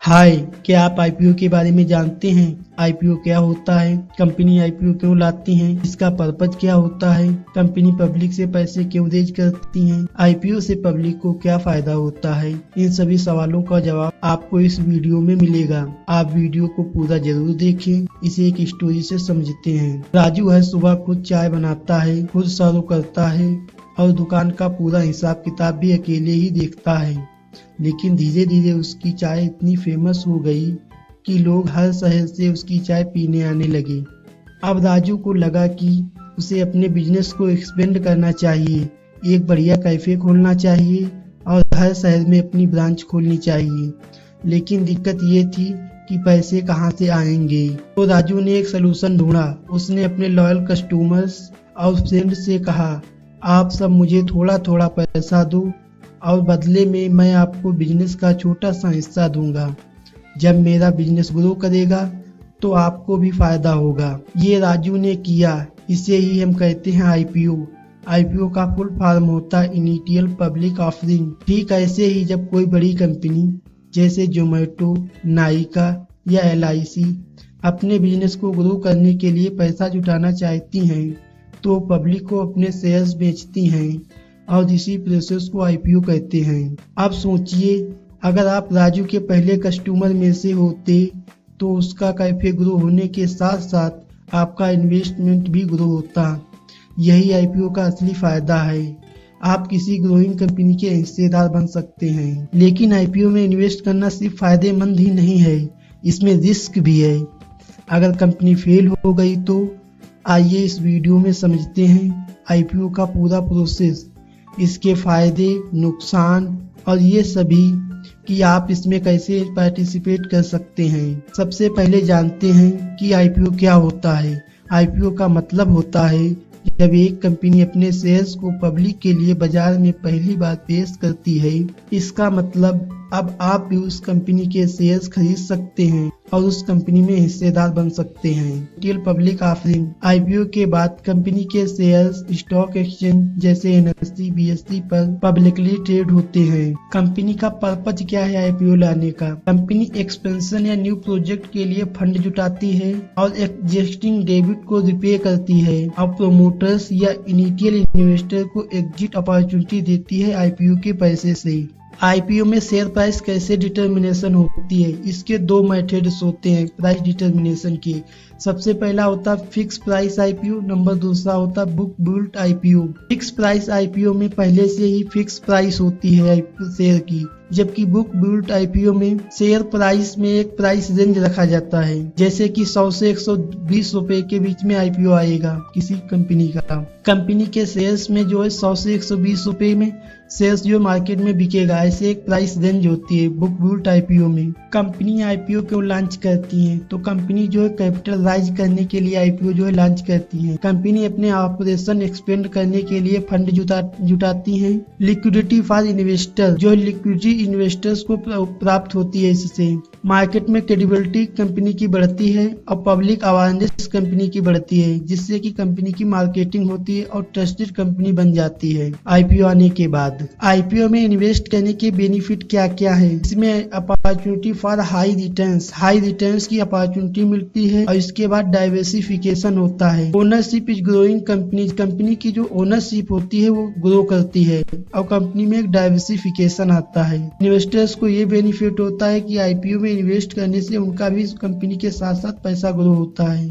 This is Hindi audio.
हाय, क्या आप आईपीओ के बारे में जानते हैं? आईपीओ क्या होता है? कंपनी आईपीओ क्यों लाती है? इसका पर्पज क्या होता है? कंपनी पब्लिक से पैसे क्यों रेज करती है? आईपीओ से पब्लिक को क्या फायदा होता है? इन सभी सवालों का जवाब आपको इस वीडियो में मिलेगा। आप वीडियो को पूरा जरूर देखें। इसे एक स्टोरी से समझते हैं। राजू हर सुबह खुद चाय बनाता है, खुद सर्व करता है और दुकान का पूरा हिसाब किताब भी अकेले ही देखता है। लेकिन धीरे धीरे उसकी चाय इतनी फेमस हो गई कि लोग हर शहर से उसकी चाय पीने आने लगे। अब राजू को लगा कि उसे अपने बिजनेस को एक्सपेंड करना चाहिए, एक बढ़िया कैफे खोलना चाहिए और हर शहर में अपनी ब्रांच खोलनी चाहिए। लेकिन दिक्कत ये थी कि पैसे कहाँ से आएंगे। तो राजू ने एक सलूशन ढूंढा। उसने अपने लॉयल कस्टमर्स और फ्रेंड्स से कहा, आप सब मुझे थोड़ा थोड़ा पैसा दो और बदले में मैं आपको बिजनेस का छोटा सा हिस्सा दूंगा। जब मेरा बिजनेस ग्रो करेगा तो आपको भी फायदा होगा। ये राजू ने किया। इसे ही हम कहते हैं आईपीओ। आईपीओ का फुल फॉर्म होता है इनिशियल पब्लिक ऑफरिंग। ठीक ऐसे ही जब कोई बड़ी कंपनी जैसे जोमेटो, नाइका या एलआईसी अपने बिजनेस को ग्रो करने के लिए पैसा जुटाना चाहती हैं तो पब्लिक को अपने शेयर्स बेचती हैं और इसी प्रोसेस को आईपीओ कहते हैं। अब सोचिए, अगर आप राजू के पहले कस्टमर में से होते तो उसका कैफे ग्रो होने के साथ साथ आपका इन्वेस्टमेंट भी ग्रो होता। यही आईपीओ का असली फायदा है। आप किसी ग्रोइंग कंपनी के हिस्सेदार बन सकते हैं। लेकिन आईपीओ में इन्वेस्ट करना सिर्फ फायदेमंद ही नहीं है, इसमें रिस्क भी है। अगर कंपनी फेल हो गई तो आइए इस वीडियो में समझते हैं आईपीओ का पूरा प्रोसेस, इसके फायदे, नुकसान और ये सभी कि आप इसमें कैसे पार्टिसिपेट कर सकते हैं। सबसे पहले जानते हैं कि आईपीओ क्या होता है। आईपीओ का मतलब होता है जब एक कंपनी अपने शेयर्स को पब्लिक के लिए बाजार में पहली बार पेश करती है। इसका मतलब अब आप भी उस कंपनी के शेयर्स खरीद सकते हैं और उस कंपनी में हिस्सेदार बन सकते हैं। Initial public offering. आईपीओ के बाद कंपनी के शेयर्स स्टॉक एक्सचेंज जैसे एनएसई, बीएसई पर पब्लिकली ट्रेड होते हैं। कंपनी का पर्पज क्या है आईपीओ लाने का? कंपनी एक्सपेंशन या न्यू प्रोजेक्ट के लिए फंड जुटाती है और एग्जिस्टिंग डेबिट को रिपे करती है और प्रोमोटर्स या इनिशियल इन्वेस्टर को एग्जिट अपॉर्चुनिटी देती है आईपीओ के पैसे से। आईपीओ में शेयर प्राइस कैसे डिटर्मिनेशन होती है? इसके दो मेथड्स होते हैं प्राइस डिटर्मिनेशन के। सबसे पहला होता है फिक्स प्राइस आईपीओ, नंबर दूसरा होता है book built IPO. Fix price IPO में पहले से ही फिक्स प्राइस होती है शेयर की, जबकि बुक बिल्ट आईपीओ में शेयर प्राइस में एक प्राइस रेंज रखा जाता है। जैसे कि 100 से 120 रुपए के बीच में आईपीओ आएगा किसी कंपनी का। कंपनी के शेयर्स में जो है 100 से 120 रुपए में शेयर्स जो मार्केट में बिकेगा, ऐसे एक प्राइस रेंज होती है बुक बिल्ट आईपीओ में। कंपनी आईपीओ क्यों लॉन्च करती है? तो कंपनी जो है कैपिटल राइज करने के लिए आईपीओ जो है लॉन्च करती है। कंपनी अपने ऑपरेशन एक्सपेंड करने के लिए फंड जुटाती है। लिक्विडिटी फॉर इन्वेस्टर, जो लिक्विडिटी इन्वेस्टर्स को प्राप्त होती है। इससे मार्केट में क्रेडिबिलिटी कंपनी की बढ़ती है और पब्लिक अवेयरनेस कंपनी की बढ़ती है, जिससे कि कंपनी की मार्केटिंग होती है और ट्रस्टेड कंपनी बन जाती है। आईपीओ आने के बाद आईपीओ में इन्वेस्ट करने के बेनिफिट क्या क्या है? इसमें अपॉर्चुनिटी फॉर हाई रिटर्न्स की अपॉर्चुनिटी मिलती है और इसके बाद डाइवर्सिफिकेशन होता है। ओनरशिप इज ग्रोइंग कंपनी की जो ओनरशिप होती है वो ग्रो करती है और कंपनी में एक डाइवर्सिफिकेशन आता है। इन्वेस्टर्स को ये बेनिफिट होता है कि आईपीओ में इन्वेस्ट करने से उनका भी कंपनी के साथ साथ पैसा ग्रो होता है।